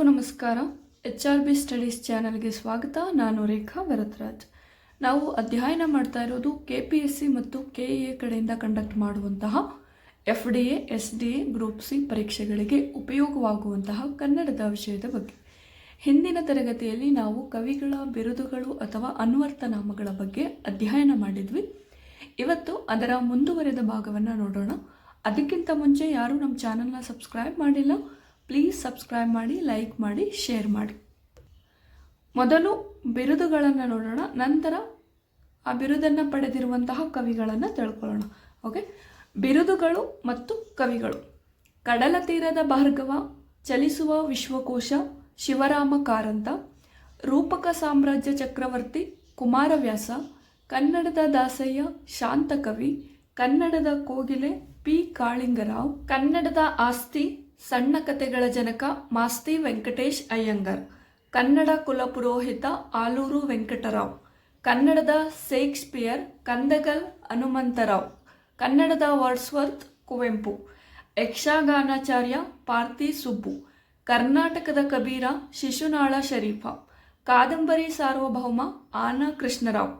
ಎಲ್ಲರಿಗೂ ನಮಸ್ಕಾರ. HRB studies ಚಾನಲ್ಗೆ ಸ್ವಾಗತ. ನಾನು ರೇಖಾ ಭರದ್ರಾಜ್. ನಾವು ಅಧ್ಯಯನ ಮಾಡ್ತಾ ಇರೋದು KPSC ಮತ್ತು KEA ಕಡೆಯಿಂದ ಕಂಡಕ್ಟ್ ಮಾಡುವಂತಹ FDA, SDA, ಗ್ರೂಪ್ ಸಿ ಪರೀಕ್ಷೆಗಳಿಗೆ ಉಪಯೋಗವಾಗುವಂತಹ ಕನ್ನಡದ ವಿಷಯದ ಬಗ್ಗೆ. ಹಿಂದಿನ ತರಗತಿಯಲ್ಲಿ ನಾವು ಕವಿಗಳ ಬಿರುದುಗಳು ಅಥವಾ ಅನ್ವರ್ಥನಾಮಗಳ ಬಗ್ಗೆ ಅಧ್ಯಯನ ಮಾಡಿದ್ವಿ. ಇವತ್ತು ಅದರ ಮುಂದುವರೆದ ಭಾಗವನ್ನು ನೋಡೋಣ. ಅದಕ್ಕಿಂತ ಮುಂಚೆ ಯಾರು ನಮ್ಮ ಚಾನಲ್ನ ಸಬ್ಸ್ಕ್ರೈಬ್ ಮಾಡಿಲ್ಲ, ಪ್ಲೀಸ್ ಸಬ್ಸ್ಕ್ರೈಬ್ ಮಾಡಿ, ಲೈಕ್ ಮಾಡಿ, ಶೇರ್ ಮಾಡಿ. ಮೊದಲು ಬಿರುದುಗಳನ್ನು ನೋಡೋಣ, ನಂತರ ಆ ಬಿರುದನ್ನು ಪಡೆದಿರುವಂತಹ ಕವಿಗಳನ್ನು ತಿಳ್ಕೊಳ್ಳೋಣ. ಓಕೆ, ಬಿರುದುಗಳು ಮತ್ತು ಕವಿಗಳು. ಕಡಲ ತೀರದ ಭಾರ್ಗವ, ಚಲಿಸುವ ವಿಶ್ವಕೋಶ ಶಿವರಾಮ ಕಾರಂತ, ರೂಪಕ ಸಾಮ್ರಾಜ್ಯ ಚಕ್ರವರ್ತಿ ಕುಮಾರವ್ಯಾಸ, ಕನ್ನಡದ ದಾಸಯ್ಯ ಶಾಂತಕವಿ, ಕನ್ನಡದ ಕೋಗಿಲೆ P. ಕಾಳಿಂಗರಾವ್, ಕನ್ನಡದ ಆಸ್ತಿ ಸಣ್ಣ ಕಥೆಗಳ ಜನಕ ಮಾಸ್ತಿ ವೆಂಕಟೇಶ್ ಅಯ್ಯಂಗಾರ್, ಕನ್ನಡ ಕುಲಪುರೋಹಿತ ಆಲೂರು ವೆಂಕಟರಾವ್, ಕನ್ನಡದ ಶೇಕ್ಸ್ಪಿಯರ್ ಕಂದಗಲ್ ಹನುಮಂತರಾವ್, ಕನ್ನಡದ ವರ್ಡ್ಸ್ವರ್ತ್ ಕುವೆಂಪು, ಯಕ್ಷಗಾನಾಚಾರ್ಯ ಪಾರ್ತಿ ಸುಬ್ಬು, ಕರ್ನಾಟಕದ ಕಬೀರ ಶಿಶುನಾಳ ಶರೀಫ, ಕಾದಂಬರಿ ಸಾರ್ವಭೌಮ ಆನ ಕೃಷ್ಣರಾವ್,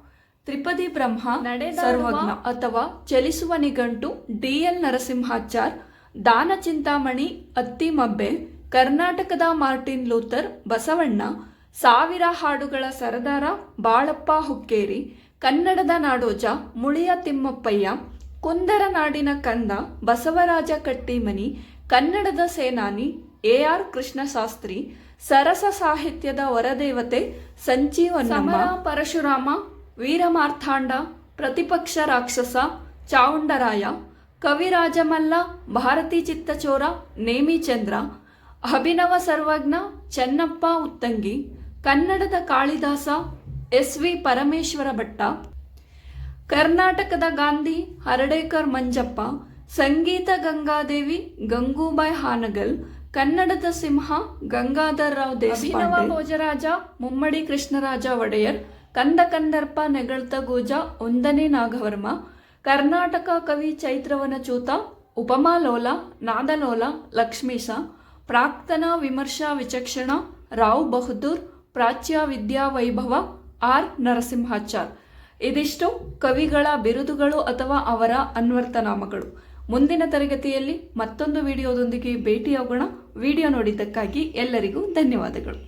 ತ್ರಿಪದಿ ಬ್ರಹ್ಮ ಸರ್ವಜ್ಞ ಅಥವಾ ಚಲಿಸುವ ನಿಘಂಟು DL ನರಸಿಂಹಾಚಾರ್, ದಾನ ಚಿಂತಾಮಣಿ ಅತ್ತಿಮಬ್ಬೆ, ಕರ್ನಾಟಕದ ಮಾರ್ಟಿನ್ ಲೂಥರ್ ಬಸವಣ್ಣ, ಸಾವಿರ ಹಾಡುಗಳ ಸರದಾರ ಬಾಳಪ್ಪ ಹುಕ್ಕೇರಿ, ಕನ್ನಡದ ನಾಡೋಜ ಮುಳಿಯ ತಿಮ್ಮಪ್ಪಯ್ಯ, ಕುಂದರ ನಾಡಿನ ಕಂದ ಬಸವರಾಜ ಕಟ್ಟಿಮನಿ, ಕನ್ನಡದ ಸೇನಾನಿ AR ಕೃಷ್ಣಶಾಸ್ತ್ರಿ, ಸರಸ ಸಾಹಿತ್ಯದ ವರದೇವತೆ ಸಂಜೀವನಮ್ಮ, ಪರಶುರಾಮ, ವೀರಮಾರ್ಥಾಂಡ, ಪ್ರತಿಪಕ್ಷ ರಾಕ್ಷಸ ಚಾವುಂಡರಾಯ, ಕವಿರಾಜಮಲ್ಲ, ಭಾರತಿ ಚಿತ್ತಚೋರ ನೇಮಿಚಂದ್ರ, ಅಭಿನವ ಸರ್ವಜ್ಞ ಚೆನ್ನಪ್ಪ ಉತ್ತಂಗಿ, ಕನ್ನಡದ ಕಾಳಿದಾಸ SV ಪರಮೇಶ್ವರ ಭಟ್ಟ, ಕರ್ನಾಟಕದ ಗಾಂಧಿ ಹರಡೇಕರ್ ಮಂಜಪ್ಪ, ಸಂಗೀತ ಗಂಗಾದೇವಿ ಗಂಗೂಬಾಯಿ ಹಾನಗಲ್, ಕನ್ನಡದ ಸಿಂಹ ಗಂಗಾಧರ್ ರಾವ್ ದೇಶಪಾಂಡೆ, ಅಭಿನವ ಭೋಜರಾಜ ಮುಮ್ಮಡಿ ಕೃಷ್ಣರಾಜ ಒಡೆಯರ್, ಕಂದ ಕಂದರ್ಪ ನೆಗಳ್ತ ಗೋಜ 1ನೇ ನಾಗವರ್ಮ, ಕರ್ನಾಟಕ ಕವಿ ಚೈತ್ರವನಚೂತ, ಉಪಮಾಲೋಲ ನಾದಲೋಲ ಲಕ್ಷ್ಮೀಶ, ಪ್ರಾಕ್ತನ ವಿಮರ್ಶಾ ವಿಚಕ್ಷಣ ರಾವ್ ಬಹದ್ದೂರ್, ಪ್ರಾಚ್ಯ ವಿದ್ಯಾವೈಭವ R ನರಸಿಂಹಾಚಾರ್. ಇದಿಷ್ಟು ಕವಿಗಳ ಬಿರುದುಗಳು ಅಥವಾ ಅವರ ಅನ್ವರ್ಥನಾಮಗಳು. ಮುಂದಿನ ತರಗತಿಯಲ್ಲಿ ಮತ್ತೊಂದು ವಿಡಿಯೋದೊಂದಿಗೆ ಭೇಟಿಯಾಗೋಣ. ವಿಡಿಯೋ ನೋಡಿದ್ದಕ್ಕಾಗಿ ಎಲ್ಲರಿಗೂ ಧನ್ಯವಾದಗಳು.